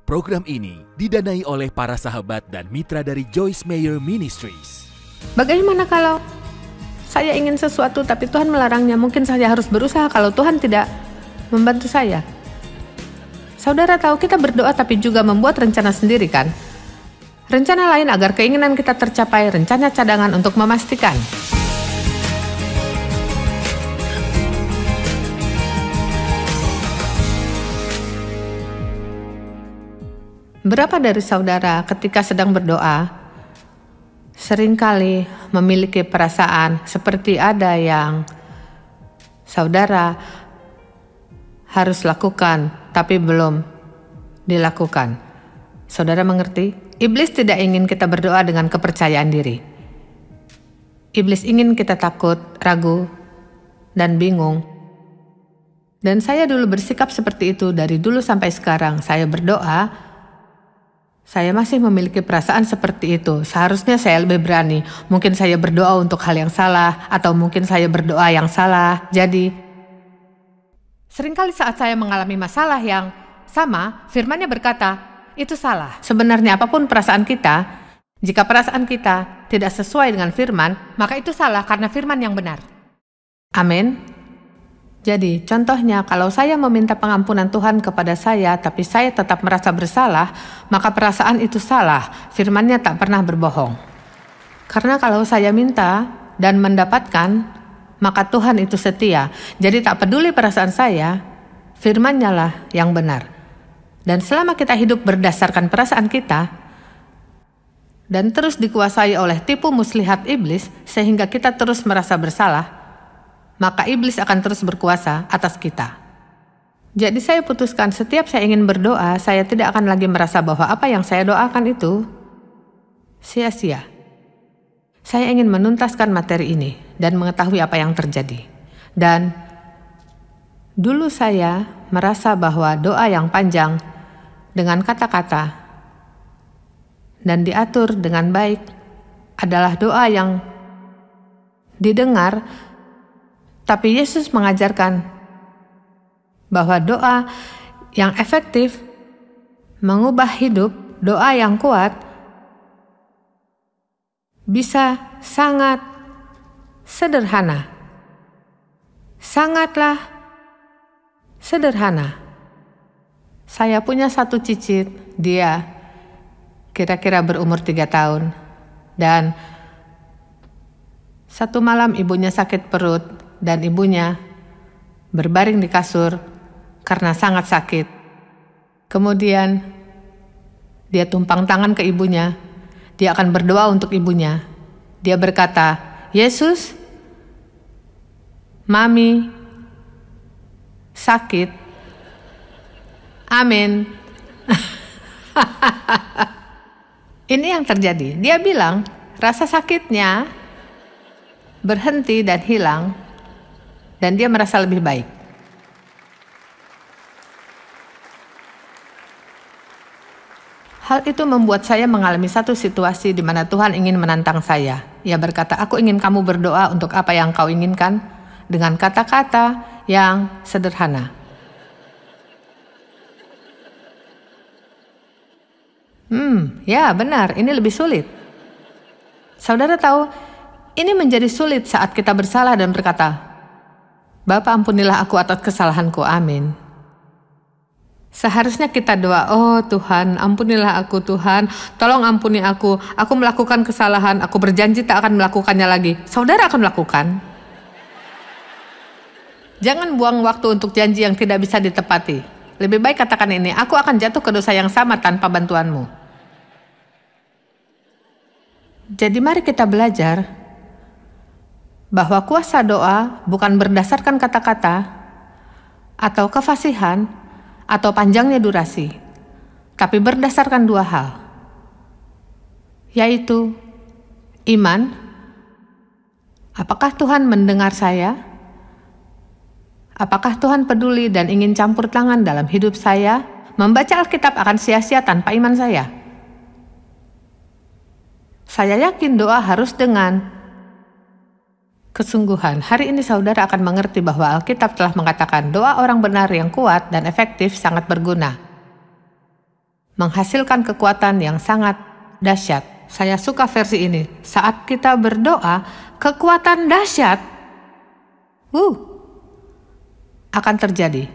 Program ini didanai oleh para sahabat dan mitra dari Joyce Meyer Ministries. Bagaimana kalau saya ingin sesuatu tapi Tuhan melarangnya? Mungkin saya harus berusaha kalau Tuhan tidak membantu saya. Saudara tahu kita berdoa tapi juga membuat rencana sendiri kan? Rencana lain agar keinginan kita tercapai, rencana cadangan untuk memastikan. Berapa dari saudara ketika sedang berdoa seringkali memiliki perasaan seperti ada yang saudara harus lakukan tapi belum dilakukan? Saudara mengerti? Iblis tidak ingin kita berdoa dengan kepercayaan diri. Iblis ingin kita takut, ragu, dan bingung. Dan saya dulu bersikap seperti itu dari dulu sampai sekarang. Saya berdoa, saya masih memiliki perasaan seperti itu. Seharusnya saya lebih berani. Mungkin saya berdoa untuk hal yang salah, atau mungkin saya berdoa yang salah. Jadi, seringkali saat saya mengalami masalah yang sama, firman-Nya berkata, itu salah. Sebenarnya apapun perasaan kita, jika perasaan kita tidak sesuai dengan firman, maka itu salah karena firman yang benar. Amin. Jadi, contohnya kalau saya meminta pengampunan Tuhan kepada saya, tapi saya tetap merasa bersalah, maka perasaan itu salah. Firman-Nya tak pernah berbohong. Karena kalau saya minta dan mendapatkan, maka Tuhan itu setia. Jadi tak peduli perasaan saya, firman-Nya lah yang benar. Dan selama kita hidup berdasarkan perasaan kita, dan terus dikuasai oleh tipu muslihat iblis, sehingga kita terus merasa bersalah, maka iblis akan terus berkuasa atas kita. Jadi saya putuskan setiap saya ingin berdoa, saya tidak akan lagi merasa bahwa apa yang saya doakan itu sia-sia. Saya ingin menuntaskan materi ini dan mengetahui apa yang terjadi. Dan dulu saya merasa bahwa doa yang panjang dengan kata-kata dan diatur dengan baik adalah doa yang didengar. Tapi Yesus mengajarkan bahwa doa yang efektif mengubah hidup, doa yang kuat bisa sangat sederhana. Sangatlah sederhana. Saya punya satu cicit, dia kira-kira berumur 3 tahun. Dan satu malam ibunya sakit perut. Dan ibunya berbaring di kasur karena sangat sakit. Kemudian dia tumpang tangan ke ibunya. Dia akan berdoa untuk ibunya. Dia berkata, Yesus, Mami sakit. Amin. Ini yang terjadi. Dia bilang rasa sakitnya berhenti dan hilang. Dan dia merasa lebih baik. Hal itu membuat saya mengalami satu situasi di mana Tuhan ingin menantang saya. Ia berkata, aku ingin kamu berdoa untuk apa yang kau inginkan dengan kata-kata yang sederhana. Ya benar, ini lebih sulit. Saudara tahu, ini menjadi sulit saat kita bersalah dan berkata, Bapa ampunilah aku atas kesalahanku, amin. Seharusnya kita doa, oh Tuhan ampunilah aku Tuhan, tolong ampuni aku melakukan kesalahan, aku berjanji tak akan melakukannya lagi. Saudara akan melakukan. Jangan buang waktu untuk janji yang tidak bisa ditepati. Lebih baik katakan ini, aku akan jatuh ke dosa yang sama tanpa bantuanmu. Jadi mari kita belajar bahwa kuasa doa bukan berdasarkan kata-kata atau kefasihan atau panjangnya durasi, tapi berdasarkan 2 hal, yaitu iman. Apakah Tuhan mendengar saya? Apakah Tuhan peduli dan ingin campur tangan dalam hidup saya? Membaca Alkitab akan sia-sia tanpa iman saya. Saya yakin doa harus dengan kesungguhan. Hari ini saudara akan mengerti bahwa Alkitab telah mengatakan doa orang benar yang kuat dan efektif sangat berguna. menghasilkan kekuatan yang sangat dahsyat. Saya suka versi ini. Saat kita berdoa, kekuatan dahsyat akan terjadi.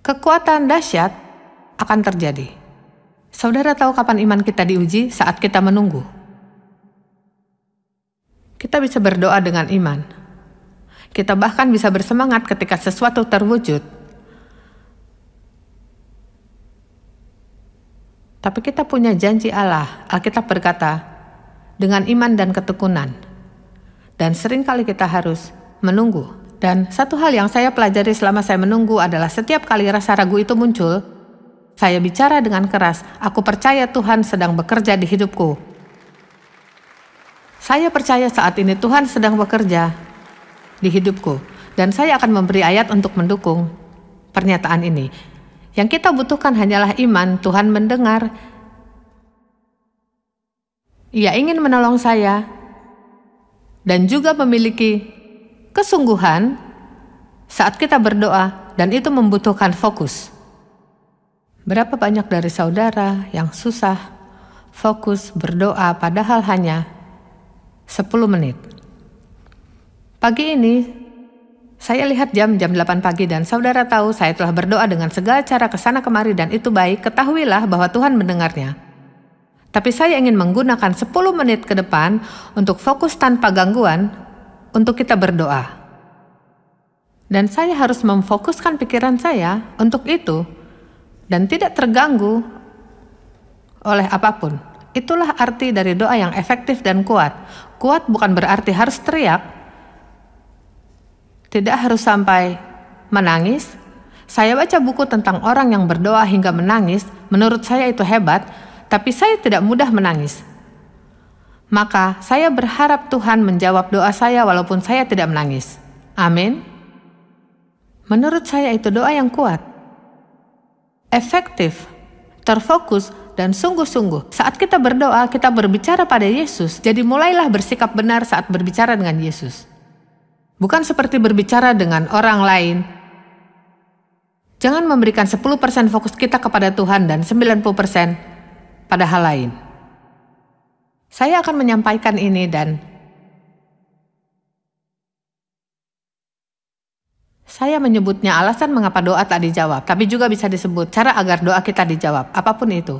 Kekuatan dahsyat akan terjadi. Saudara tahu kapan iman kita diuji? Saat kita menunggu. Kita bisa berdoa dengan iman. Kita bahkan bisa bersemangat ketika sesuatu terwujud. Tapi kita punya janji Allah. Alkitab berkata, dengan iman dan ketekunan. Dan seringkali kita harus menunggu. Dan satu hal yang saya pelajari selama saya menunggu adalah setiap kali rasa ragu itu muncul, saya bicara dengan keras, aku percaya Tuhan sedang bekerja di hidupku. Saya percaya saat ini Tuhan sedang bekerja di hidupku. Dan saya akan memberi ayat untuk mendukung pernyataan ini. Yang kita butuhkan hanyalah iman. Tuhan mendengar. Ia ingin menolong saya. Dan juga memiliki kesungguhan saat kita berdoa, dan itu membutuhkan fokus. Berapa banyak dari saudara yang susah fokus berdoa padahal hanya 10 menit. Pagi ini, saya lihat jam 8 pagi dan saudara tahu saya telah berdoa dengan segala cara kesana kemari dan itu baik, ketahuilah bahwa Tuhan mendengarnya. Tapi saya ingin menggunakan 10 menit ke depan untuk fokus tanpa gangguan, untuk kita berdoa. Dan saya harus memfokuskan pikiran saya untuk itu dan tidak terganggu oleh apapun. Itulah arti dari doa yang efektif dan kuat. Kuat bukan berarti harus teriak. Tidak harus sampai menangis. Saya baca buku tentang orang yang berdoa hingga menangis. Menurut saya itu hebat, tapi saya tidak mudah menangis. Maka saya berharap Tuhan menjawab doa saya walaupun saya tidak menangis. Amin. Menurut saya itu doa yang kuat, efektif, terfokus, dan sungguh-sungguh. Saat kita berdoa, kita berbicara pada Yesus. Jadi mulailah bersikap benar saat berbicara dengan Yesus. Bukan seperti berbicara dengan orang lain. Jangan memberikan 10% fokus kita kepada Tuhan dan 90% pada hal lain. Saya akan menyampaikan ini dan saya menyebutnya alasan mengapa doa tak dijawab, tapi juga bisa disebut cara agar doa kita dijawab, apapun itu.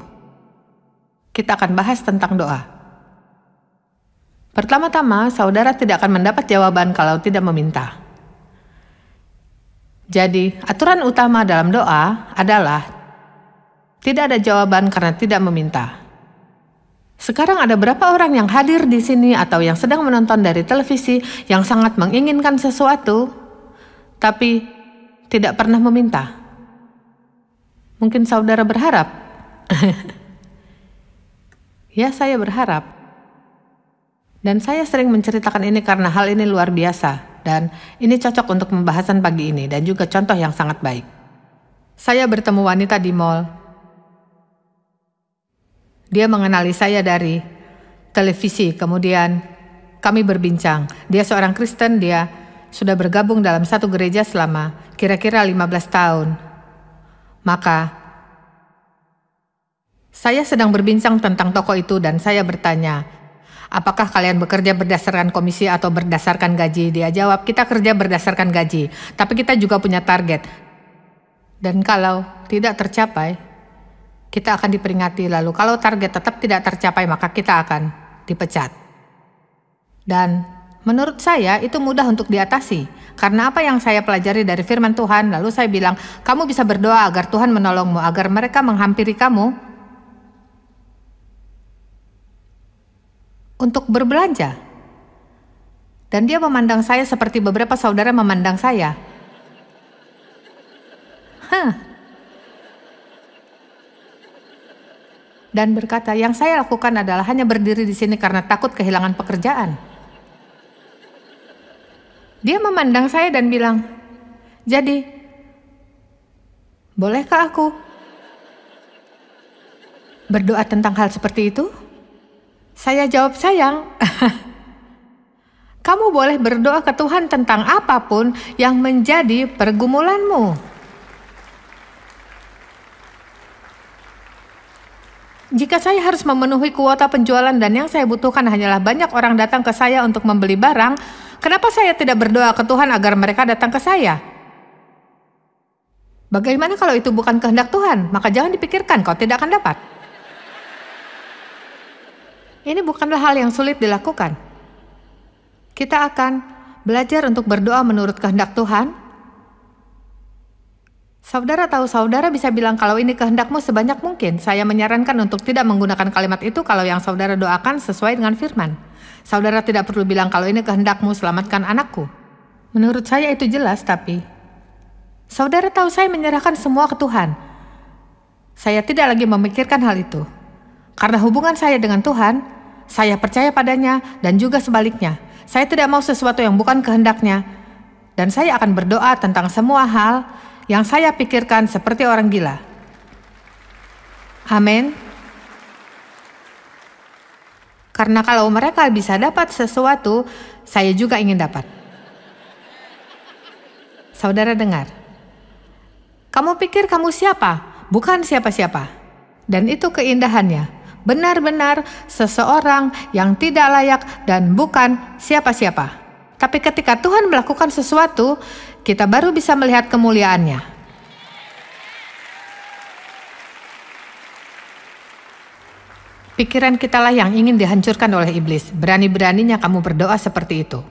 Kita akan bahas tentang doa. Pertama-tama, saudara tidak akan mendapat jawaban kalau tidak meminta. Jadi, aturan utama dalam doa adalah tidak ada jawaban karena tidak meminta. Sekarang ada berapa orang yang hadir di sini atau yang sedang menonton dari televisi yang sangat menginginkan sesuatu, tapi tidak pernah meminta? Mungkin saudara berharap. Ya, saya berharap. Dan saya sering menceritakan ini karena hal ini luar biasa. Dan ini cocok untuk pembahasan pagi ini dan juga contoh yang sangat baik. Saya bertemu wanita di mall. Dia mengenali saya dari televisi, kemudian kami berbincang. Dia seorang Kristen, dia sudah bergabung dalam satu gereja selama kira-kira 15 tahun. Maka, saya sedang berbincang tentang toko itu dan saya bertanya, apakah kalian bekerja berdasarkan komisi atau berdasarkan gaji? Dia jawab, kita kerja berdasarkan gaji, tapi kita juga punya target. Dan kalau tidak tercapai, kita akan diperingati, lalu kalau target tetap tidak tercapai, maka kita akan dipecat. Dan menurut saya itu mudah untuk diatasi. Karena apa yang saya pelajari dari firman Tuhan, lalu saya bilang, kamu bisa berdoa agar Tuhan menolongmu, agar mereka menghampiri kamu untuk berbelanja. Dan dia memandang saya seperti beberapa saudara memandang saya. Dan berkata, yang saya lakukan adalah hanya berdiri di sini karena takut kehilangan pekerjaan. Dia memandang saya dan bilang, jadi, bolehkah aku berdoa tentang hal seperti itu? Saya jawab, sayang, kamu boleh berdoa ke Tuhan tentang apapun yang menjadi pergumulanmu. Jika saya harus memenuhi kuota penjualan dan yang saya butuhkan hanyalah banyak orang datang ke saya untuk membeli barang, kenapa saya tidak berdoa ke Tuhan agar mereka datang ke saya? Bagaimana kalau itu bukan kehendak Tuhan? Maka jangan dipikirkan, kau tidak akan dapat. Ini bukanlah hal yang sulit dilakukan. Kita akan belajar untuk berdoa menurut kehendak Tuhan. Saudara tahu, saudara bisa bilang kalau ini kehendakmu sebanyak mungkin. Saya menyarankan untuk tidak menggunakan kalimat itu kalau yang saudara doakan sesuai dengan firman. Saudara tidak perlu bilang kalau ini kehendakmu, selamatkan anakku. Menurut saya itu jelas, tapi saudara tahu saya menyerahkan semua ke Tuhan. Saya tidak lagi memikirkan hal itu. Karena hubungan saya dengan Tuhan, saya percaya padanya dan juga sebaliknya. Saya tidak mau sesuatu yang bukan kehendaknya. Dan saya akan berdoa tentang semua hal yang saya pikirkan seperti orang gila. Amin. Karena kalau mereka bisa dapat sesuatu, saya juga ingin dapat. Saudara dengar. Kamu pikir kamu siapa? Bukan siapa-siapa. Dan itu keindahannya. Benar-benar seseorang yang tidak layak dan bukan siapa-siapa. Tapi ketika Tuhan melakukan sesuatu, kita baru bisa melihat kemuliaannya. Pikiran kitalah yang ingin dihancurkan oleh iblis. Berani-beraninya kamu berdoa seperti itu.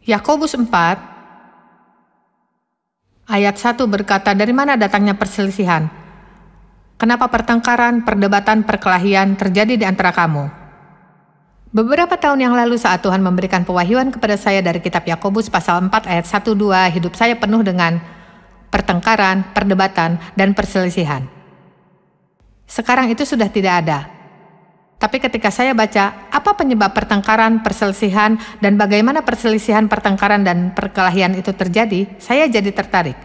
Yakobus 4 ayat 1 berkata, dari mana datangnya perselisihan? Kenapa pertengkaran, perdebatan, perkelahian terjadi di antara kamu? Beberapa tahun yang lalu saat Tuhan memberikan pewahyuan kepada saya dari kitab Yakobus pasal 4 ayat 1-2, hidup saya penuh dengan pertengkaran, perdebatan, dan perselisihan. Sekarang itu sudah tidak ada. Tapi ketika saya baca apa penyebab pertengkaran, perselisihan, dan bagaimana perselisihan, pertengkaran, dan perkelahian itu terjadi, saya jadi tertarik.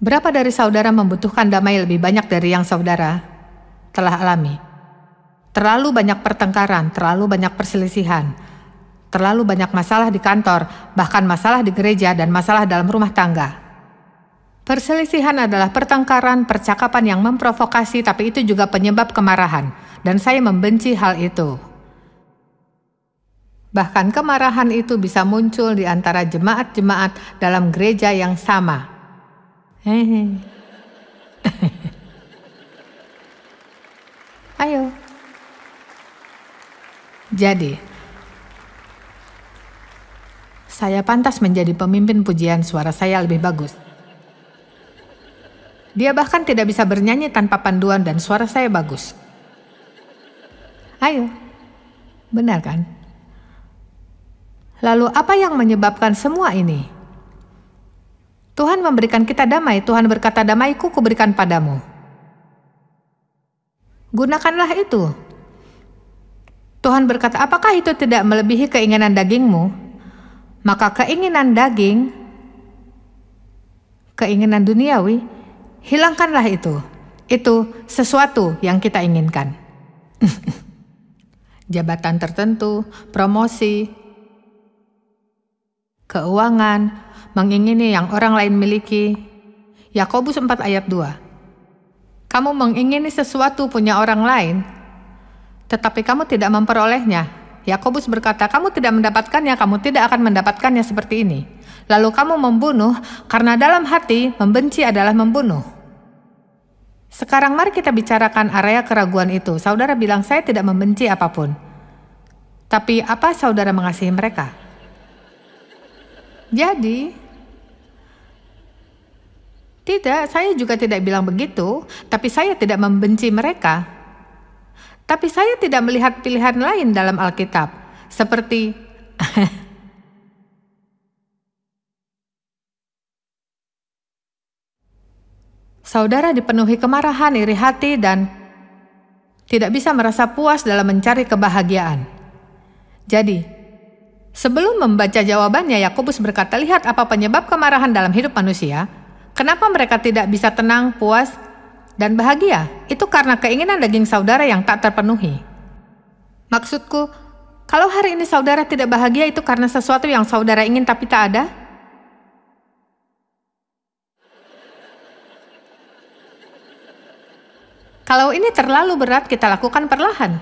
Berapa dari saudara membutuhkan damai lebih banyak dari yang saudara telah alami? Terlalu banyak pertengkaran, terlalu banyak perselisihan, terlalu banyak masalah di kantor, bahkan masalah di gereja dan masalah dalam rumah tangga. Perselisihan adalah pertengkaran, percakapan yang memprovokasi, tapi itu juga penyebab kemarahan, dan saya membenci hal itu. Bahkan kemarahan itu bisa muncul di antara jemaat-jemaat dalam gereja yang sama. Ayo. Jadi, saya pantas menjadi pemimpin pujian, suara saya lebih bagus. Dia bahkan tidak bisa bernyanyi tanpa panduan dan suara saya bagus. Ayo, benar kan? Lalu apa yang menyebabkan semua ini? Tuhan memberikan kita damai, Tuhan berkata, damaiku kuberikan padamu. Gunakanlah itu. Tuhan berkata, apakah itu tidak melebihi keinginan dagingmu? Maka keinginan daging, keinginan duniawi, hilangkanlah itu. Itu sesuatu yang kita inginkan. Jabatan tertentu, promosi, keuangan, mengingini yang orang lain miliki. Yakobus 4 ayat 2. Kamu mengingini sesuatu punya orang lain, tetapi kamu tidak memperolehnya. Yakobus berkata, kamu tidak mendapatkannya, kamu tidak akan mendapatkannya seperti ini. Lalu kamu membunuh, karena dalam hati membenci adalah membunuh. Sekarang mari kita bicarakan area keraguan itu. Saudara bilang, saya tidak membenci apapun. Tapi apa saudara mengasihi mereka? Jadi, tidak, saya juga tidak bilang begitu, tapi saya tidak membenci mereka. Tapi saya tidak melihat pilihan lain dalam Alkitab, seperti saudara dipenuhi kemarahan, iri hati, dan tidak bisa merasa puas dalam mencari kebahagiaan. Jadi, sebelum membaca jawabannya, Yakobus berkata, lihat apa penyebab kemarahan dalam hidup manusia. Kenapa mereka tidak bisa tenang, puas, dan bahagia? Itu karena keinginan daging saudara yang tak terpenuhi. Maksudku, kalau hari ini saudara tidak bahagia, itu karena sesuatu yang saudara ingin tapi tak ada? Kalau ini terlalu berat, kita lakukan perlahan.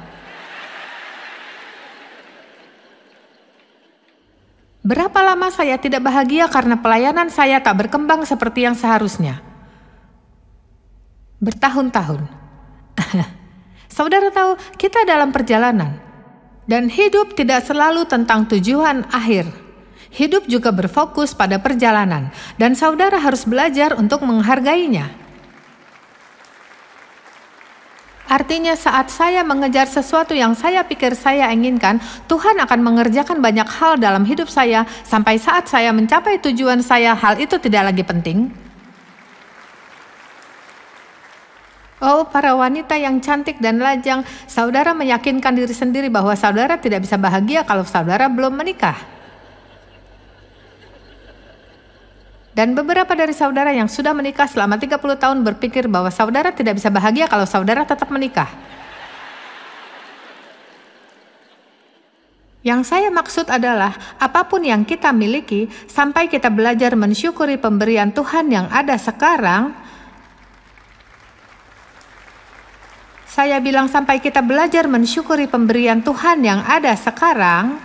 Berapa lama saya tidak bahagia karena pelayanan saya tak berkembang seperti yang seharusnya? Bertahun-tahun. Saudara tahu, kita dalam perjalanan. Dan hidup tidak selalu tentang tujuan akhir. Hidup juga berfokus pada perjalanan. Dan saudara harus belajar untuk menghargainya. Artinya saat saya mengejar sesuatu yang saya pikir saya inginkan, Tuhan akan mengerjakan banyak hal dalam hidup saya sampai saat saya mencapai tujuan saya, hal itu tidak lagi penting. Oh, para wanita yang cantik dan lajang, saudara meyakinkan diri sendiri bahwa saudara tidak bisa bahagia kalau saudara belum menikah. Dan beberapa dari saudara yang sudah menikah selama 30 tahun berpikir bahwa saudara tidak bisa bahagia kalau saudara tetap menikah. Yang saya maksud adalah, apapun yang kita miliki, sampai kita belajar mensyukuri pemberian Tuhan yang ada sekarang. Saya bilang sampai kita belajar mensyukuri pemberian Tuhan yang ada sekarang.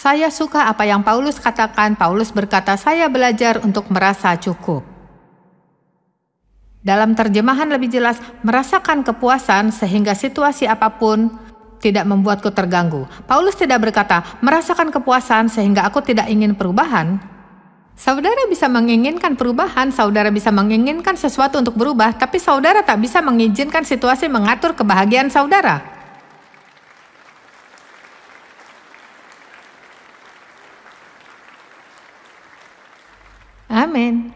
Saya suka apa yang Paulus katakan. Paulus berkata, saya belajar untuk merasa cukup. Dalam terjemahan lebih jelas, merasakan kepuasan sehingga situasi apapun tidak membuatku terganggu. Paulus tidak berkata, merasakan kepuasan sehingga aku tidak ingin perubahan. Saudara bisa menginginkan perubahan, saudara bisa menginginkan sesuatu untuk berubah, tapi saudara tak bisa mengizinkan situasi mengatur kebahagiaan saudara. Amin.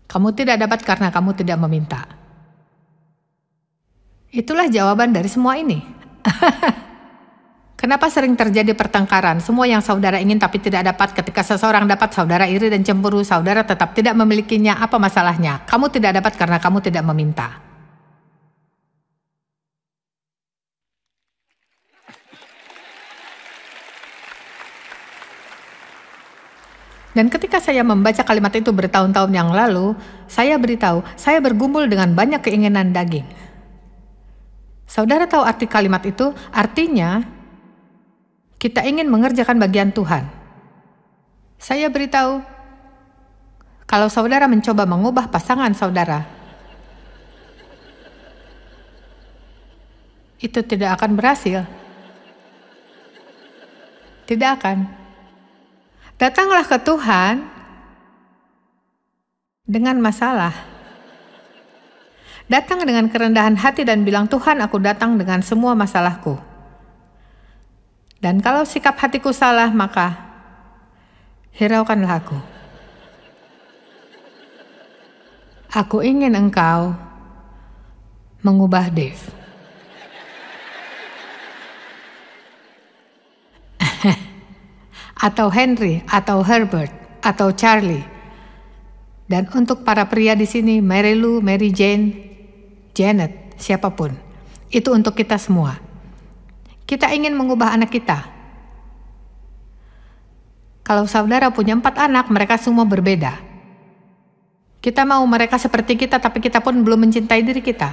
Kamu tidak dapat karena kamu tidak meminta. Itulah jawaban dari semua ini. Kenapa sering terjadi pertengkaran? Semua yang saudara ingin tapi tidak dapat. Ketika seseorang dapat, saudara iri dan cemburu. Saudara tetap tidak memilikinya. Apa masalahnya? Kamu tidak dapat karena kamu tidak meminta. Dan ketika saya membaca kalimat itu bertahun-tahun yang lalu, saya beritahu, saya bergumul dengan banyak keinginan daging. Saudara tahu arti kalimat itu? Artinya, kita ingin mengerjakan bagian Tuhan. Saya beritahu, kalau saudara mencoba mengubah pasangan saudara, itu tidak akan berhasil. Tidak akan. Datanglah ke Tuhan dengan masalah. Datang dengan kerendahan hati dan bilang, Tuhan, aku datang dengan semua masalahku. Dan kalau sikap hatiku salah, maka hiraukanlah aku. Aku ingin engkau mengubah Dave. Atau Henry, atau Herbert, atau Charlie. Dan untuk para pria di sini, Mary Lou, Mary Jane, Janet, siapapun. Itu untuk kita semua. Kita ingin mengubah anak kita. Kalau saudara punya 4 anak, mereka semua berbeda. Kita mau mereka seperti kita, tapi kita pun belum mencintai diri kita.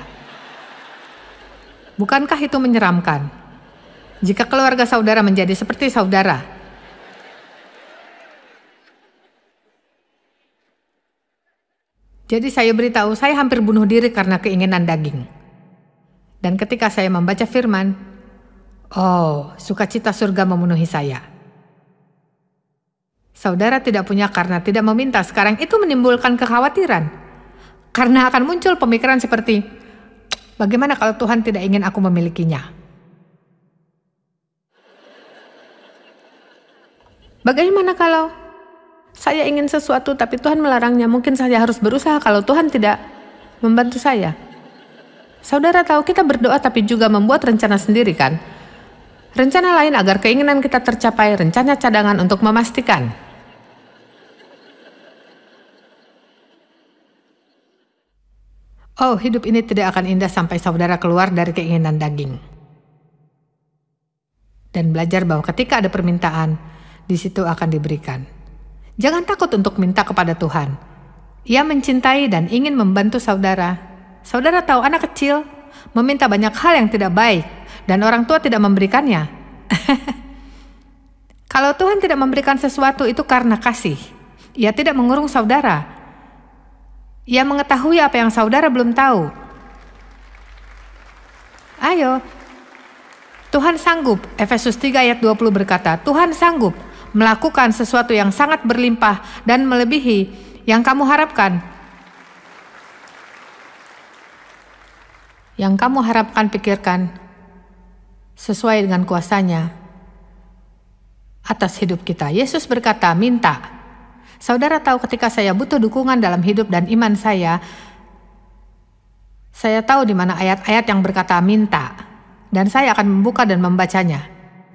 Bukankah itu menyeramkan? Jika keluarga saudara menjadi seperti saudara, jadi saya beritahu, saya hampir bunuh diri karena keinginan daging. Dan ketika saya membaca firman, oh, sukacita surga memenuhi saya. Saudara tidak punya karena tidak meminta. Sekarang itu menimbulkan kekhawatiran. Karena akan muncul pemikiran seperti, bagaimana kalau Tuhan tidak ingin aku memilikinya? Bagaimana kalau saya ingin sesuatu tapi Tuhan melarangnya? Mungkin saya harus berusaha kalau Tuhan tidak membantu saya. Saudara tahu, kita berdoa tapi juga membuat rencana sendiri kan? Rencana lain agar keinginan kita tercapai, rencana cadangan untuk memastikan. Oh, hidup ini tidak akan indah sampai saudara keluar dari keinginan daging. Dan belajar bahwa ketika ada permintaan, di situ akan diberikan. Jangan takut untuk minta kepada Tuhan. Ia mencintai dan ingin membantu saudara. Saudara tahu anak kecil meminta banyak hal yang tidak baik dan orang tua tidak memberikannya. Kalau Tuhan tidak memberikan sesuatu itu karena kasih. Ia tidak mengurung saudara. Ia mengetahui apa yang saudara belum tahu. Ayo, Tuhan sanggup. Efesus 3 ayat 20 berkata, Tuhan sanggup melakukan sesuatu yang sangat berlimpah dan melebihi yang kamu harapkan. Yang kamu harapkan, pikirkan, sesuai dengan kuasa-Nya atas hidup kita. Yesus berkata, minta. Saudara tahu ketika saya butuh dukungan dalam hidup dan iman saya tahu di mana ayat-ayat yang berkata minta, dan saya akan membuka dan membacanya.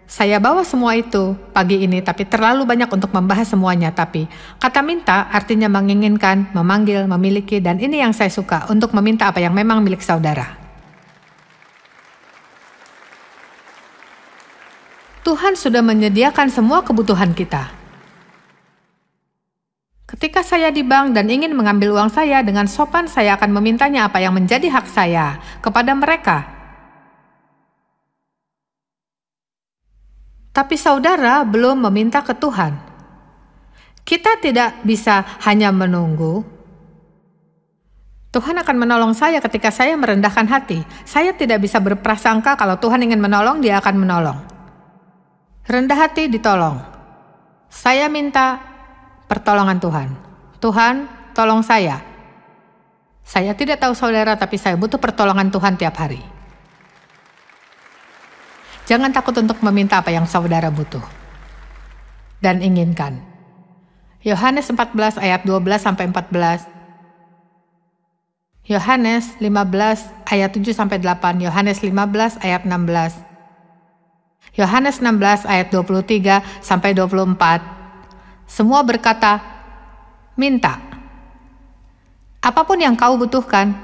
Saya bawa semua itu pagi ini, tapi terlalu banyak untuk membahas semuanya. Tapi kata minta artinya menginginkan, memanggil, memiliki, dan ini yang saya suka, untuk meminta apa yang memang milik saudara. Tuhan sudah menyediakan semua kebutuhan kita. Ketika saya di bank dan ingin mengambil uang saya, dengan sopan saya akan memintanya apa yang menjadi hak saya kepada mereka. Tapi saudara belum meminta ke Tuhan. Kita tidak bisa hanya menunggu. Tuhan akan menolong saya ketika saya merendahkan hati. Saya tidak bisa berprasangka kalau Tuhan ingin menolong, Dia akan menolong. Rendah hati ditolong. Saya minta pertolongan Tuhan. Tuhan, tolong saya. Saya tidak tahu saudara, tapi saya butuh pertolongan Tuhan tiap hari. Jangan takut untuk meminta apa yang saudara butuh dan inginkan. Yohanes 14 ayat 12-14. Yohanes 15 ayat 7-8. Yohanes 15 ayat 16. Yohanes 16 ayat 23-24. Semua berkata, minta. Apapun yang kau butuhkan,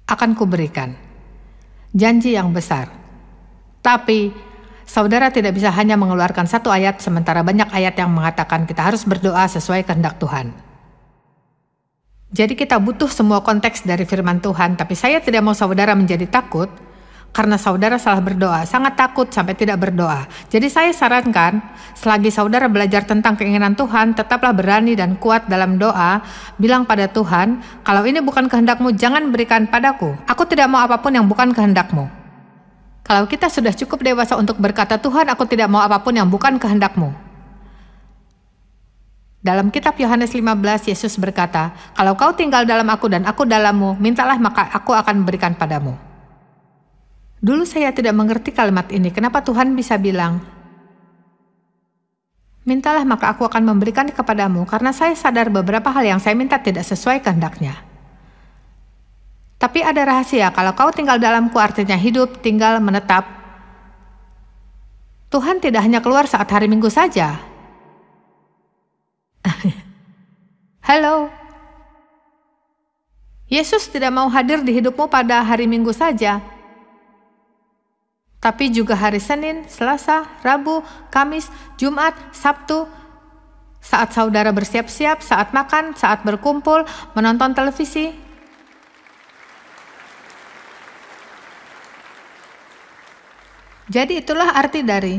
akan kuberikan. Janji yang besar. Tapi, saudara tidak bisa hanya mengeluarkan satu ayat, sementara banyak ayat yang mengatakan kita harus berdoa sesuai kehendak Tuhan. Jadi kita butuh semua konteks dari firman Tuhan, tapi saya tidak mau saudara menjadi takut, karena saudara salah berdoa, sangat takut sampai tidak berdoa. Jadi saya sarankan, selagi saudara belajar tentang keinginan Tuhan, tetaplah berani dan kuat dalam doa, bilang pada Tuhan, kalau ini bukan kehendak-Mu, jangan berikan padaku. Aku tidak mau apapun yang bukan kehendak-Mu. Kalau kita sudah cukup dewasa untuk berkata, Tuhan, aku tidak mau apapun yang bukan kehendak-Mu. Dalam kitab Yohanes 15, Yesus berkata, kalau kau tinggal dalam aku dan aku dalam-Mu, mintalah maka aku akan berikan padamu. Dulu saya tidak mengerti kalimat ini. Kenapa Tuhan bisa bilang, mintalah maka aku akan memberikan kepadamu, karena saya sadar beberapa hal yang saya minta tidak sesuai kehendak-Nya. Tapi ada rahasia, kalau kau tinggal dalamku artinya hidup, tinggal, menetap. Tuhan tidak hanya keluar saat hari Minggu saja. Halo. Yesus tidak mau hadir di hidupmu pada hari Minggu saja. Tapi juga hari Senin, Selasa, Rabu, Kamis, Jumat, Sabtu. Saat saudara bersiap-siap, saat makan, saat berkumpul, menonton televisi. Jadi itulah arti dari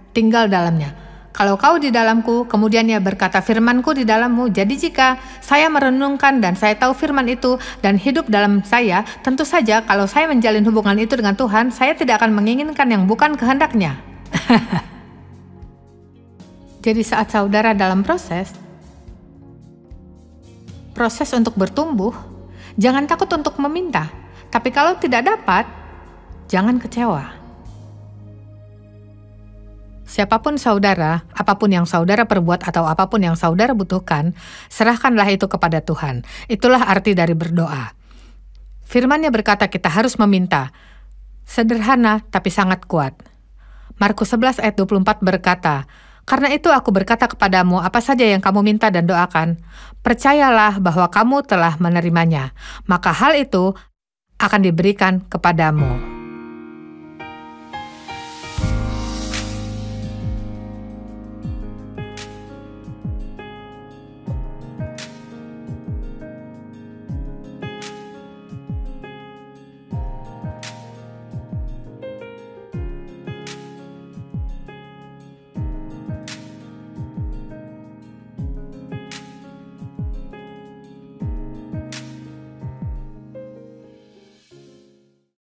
tinggal dalamnya. Kalau kau di dalamku, kemudian Ia berkata firmanku di dalammu. Jadi jika saya merenungkan dan saya tahu firman itu dan hidup dalam saya, tentu saja kalau saya menjalin hubungan itu dengan Tuhan, saya tidak akan menginginkan yang bukan kehendak-Nya. Jadi saat saudara dalam proses untuk bertumbuh, jangan takut untuk meminta. Tapi kalau tidak dapat, jangan kecewa. Siapapun saudara, apapun yang saudara perbuat atau apapun yang saudara butuhkan, serahkanlah itu kepada Tuhan. Itulah arti dari berdoa. Firman-Nya berkata kita harus meminta. Sederhana tapi sangat kuat. Markus 11 ayat 24 berkata, karena itu aku berkata kepadamu, apa saja yang kamu minta dan doakan, percayalah bahwa kamu telah menerimanya, maka hal itu akan diberikan kepadamu.